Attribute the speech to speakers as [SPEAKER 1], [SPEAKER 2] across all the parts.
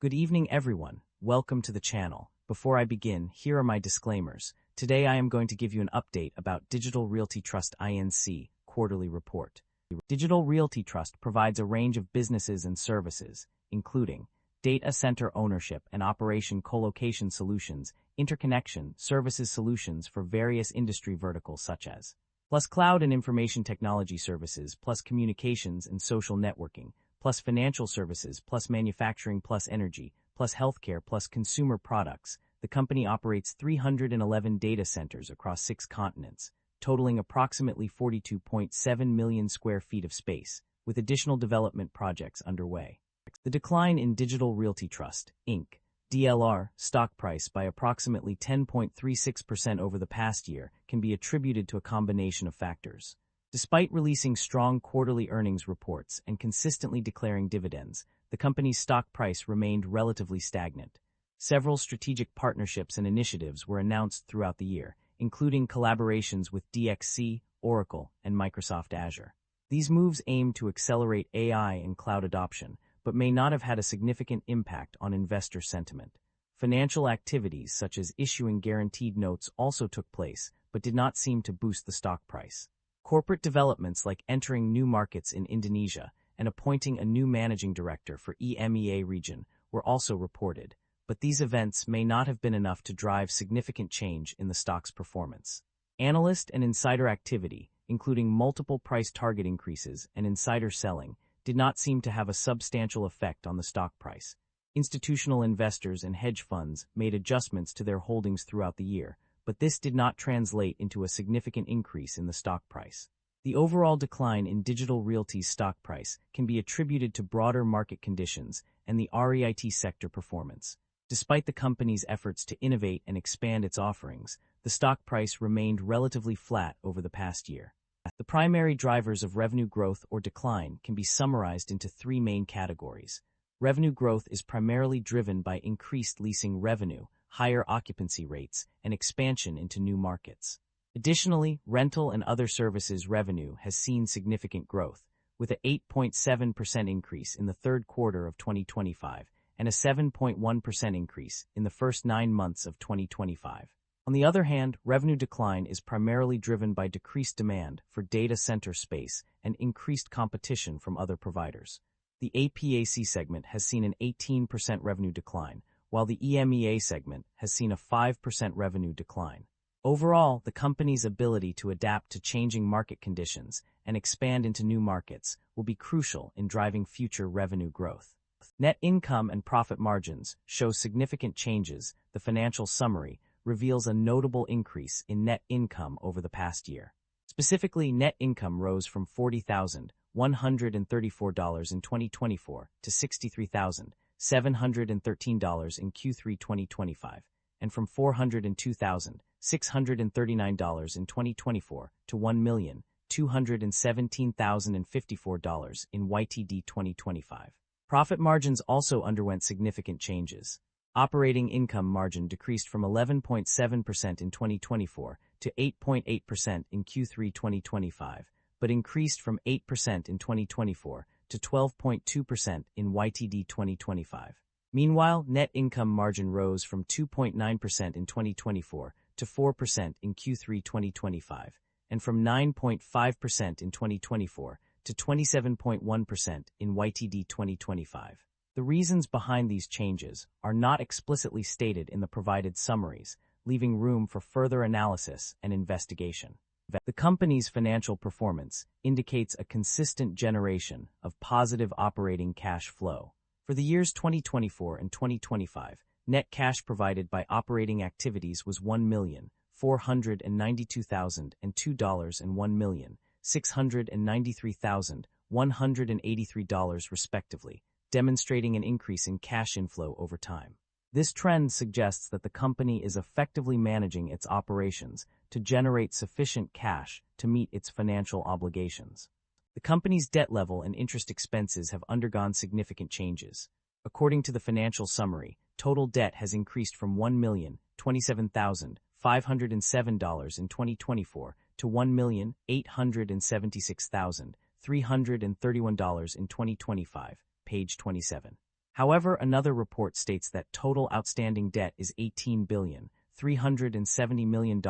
[SPEAKER 1] Good evening, everyone. Welcome to the channel. Before I begin, here are my disclaimers. Today I am going to give you an update about Digital Realty Trust INC quarterly report. Digital Realty Trust provides a range of businesses and services, including data center ownership and operation colocation solutions, interconnection services solutions for various industry verticals such as plus cloud and information technology services, plus communications and social networking, plus financial services, plus manufacturing, plus energy, plus healthcare, plus consumer products. The company operates 311 data centers across 6 continents, totaling approximately 42.7 million square feet of space, with additional development projects underway. The decline in Digital Realty Trust Inc. DLR stock price by approximately 10.36% over the past year can be attributed to a combination of factors. Despite releasing strong quarterly earnings reports and consistently declaring dividends, the company's stock price remained relatively stagnant. Several strategic partnerships and initiatives were announced throughout the year, including collaborations with DXC, Oracle, and Microsoft Azure. These moves aim to accelerate AI and cloud adoption, but may not have had a significant impact on investor sentiment. Financial activities such as issuing guaranteed notes also took place, but did not seem to boost the stock price. Corporate developments like entering new markets in Indonesia and appointing a new managing director for EMEA region were also reported, but these events may not have been enough to drive significant change in the stock's performance. Analyst and insider activity, including multiple price target increases and insider selling, did not seem to have a substantial effect on the stock price. Institutional investors and hedge funds made adjustments to their holdings throughout the year, but this did not translate into a significant increase in the stock price. The overall decline in Digital Realty's stock price can be attributed to broader market conditions and the REIT sector performance. Despite the company's efforts to innovate and expand its offerings, the stock price remained relatively flat over the past year. The primary drivers of revenue growth or decline can be summarized into 3 main categories. Revenue growth is primarily driven by increased leasing revenue, higher occupancy rates, and expansion into new markets. Additionally, rental and other services revenue has seen significant growth, with an 8.7% increase in the third quarter of 2025 and a 7.1% increase in the first 9 months of 2025. On the other hand, revenue decline is primarily driven by decreased demand for data center space and increased competition from other providers. The APAC segment has seen an 18% revenue decline, while the EMEA segment has seen a 5% revenue decline. Overall, the company's ability to adapt to changing market conditions and expand into new markets will be crucial in driving future revenue growth. Net income and profit margins show significant changes. The financial summary reveals a notable increase in net income over the past year. Specifically, net income rose from $40,134 in 2024 to $63,713 in Q3 2025, and from $402,639 in 2024 to $1,217,054 in YTD 2025. Profit margins also underwent significant changes. Operating income margin decreased from 11.7% in 2024 to 8.8% in Q3 2025, but increased from 8% in 2024 to 12.2% in YTD 2025. Meanwhile, net income margin rose from 2.9% in 2024 to 4% in Q3 2025, and from 9.5% in 2024 to 27.1% in YTD 2025. The reasons behind these changes are not explicitly stated in the provided summaries, leaving room for further analysis and investigation. The company's financial performance indicates a consistent generation of positive operating cash flow. For the years 2024 and 2025, net cash provided by operating activities was $1,492,002 and $1,693,183 respectively, demonstrating an increase in cash inflow over time. This trend suggests that the company is effectively managing its operations to generate sufficient cash to meet its financial obligations. The company's debt level and interest expenses have undergone significant changes. According to the financial summary, total debt has increased from $1,027,507 in 2024 to $1,876,331 in 2025, page 27. However, another report states that total outstanding debt is $18.37 billion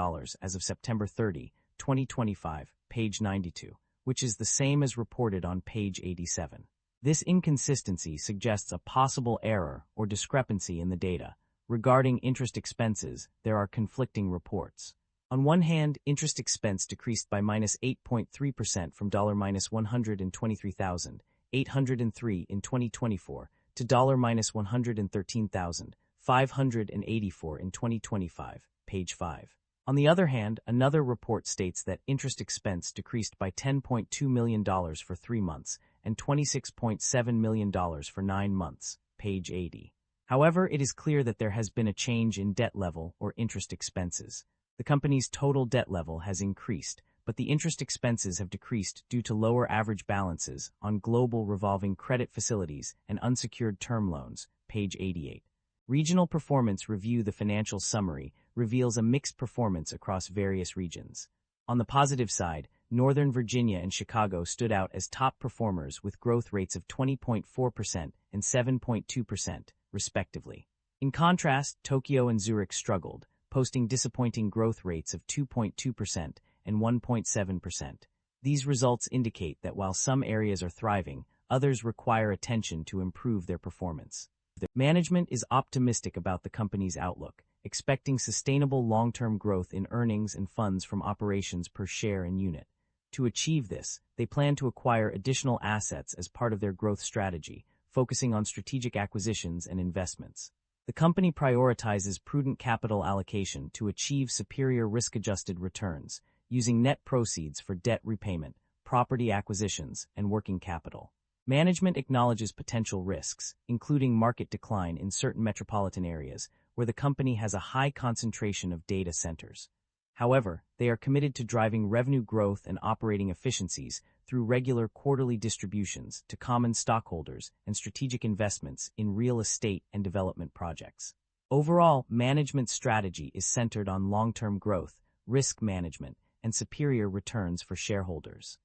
[SPEAKER 1] as of September 30, 2025, page 92, which is the same as reported on page 87. This inconsistency suggests a possible error or discrepancy in the data. Regarding interest expenses, there are conflicting reports. On one hand, interest expense decreased by -8.3% from $123,803 in 2024 to $113,584 in 2025, page 5. On the other hand, another report states that interest expense decreased by $10.2 million for 3 months and $26.7 million for 9 months, page 80. However, it is clear that there has been a change in debt level or interest expenses. The company's total debt level has increased, but the interest expenses have decreased due to lower average balances on global revolving credit facilities and unsecured term loans, page 88. Regional Performance Review. The financial summary reveals a mixed performance across various regions. On the positive side, Northern Virginia and Chicago stood out as top performers with growth rates of 20.4% and 7.2%, respectively. In contrast, Tokyo and Zurich struggled, posting disappointing growth rates of 2.2% and 1.7%. These results indicate that while some areas are thriving, others require attention to improve their performance. The management is optimistic about the company's outlook, expecting sustainable long-term growth in earnings and funds from operations per share and unit. To achieve this, they plan to acquire additional assets as part of their growth strategy, focusing on strategic acquisitions and investments. The company prioritizes prudent capital allocation to achieve superior risk-adjusted returns, using net proceeds for debt repayment, property acquisitions, and working capital. Management acknowledges potential risks, including market decline in certain metropolitan areas, where the company has a high concentration of data centers. However, they are committed to driving revenue growth and operating efficiencies through regular quarterly distributions to common stockholders and strategic investments in real estate and development projects. Overall, management's strategy is centered on long-term growth, risk management, and superior returns for shareholders.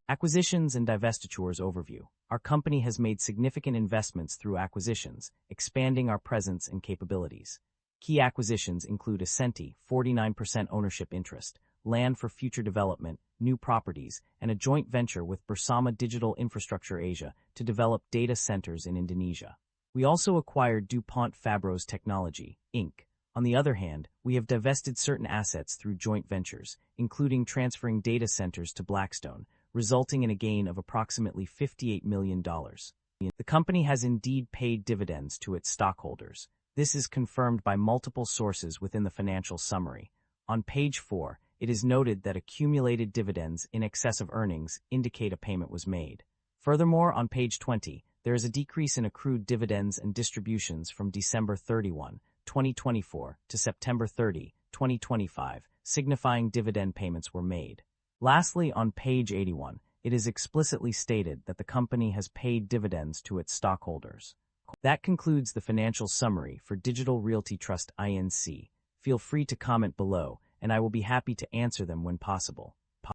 [SPEAKER 1] Acquisitions and divestitures overview. Our company has made significant investments through acquisitions, expanding our presence and capabilities. Key acquisitions include Ascenti, 49% ownership interest, land for future development, new properties, and a joint venture with Bersama Digital Infrastructure Asia to develop data centers in Indonesia. We also acquired DuPont Fabros Technology, Inc. On the other hand, we have divested certain assets through joint ventures, including transferring data centers to Blackstone, resulting in a gain of approximately $58 million. The company has indeed paid dividends to its stockholders. This is confirmed by multiple sources within the financial summary. On page 4, it is noted that accumulated dividends in excess of earnings indicate a payment was made. Furthermore, on page 20, there is a decrease in accrued dividends and distributions from December 31, 2024 to September 30, 2025, signifying dividend payments were made. Lastly, on page 81, it is explicitly stated that the company has paid dividends to its stockholders. That concludes the financial summary for Digital Realty Trust Inc. Feel free to comment below, and I will be happy to answer them when possible.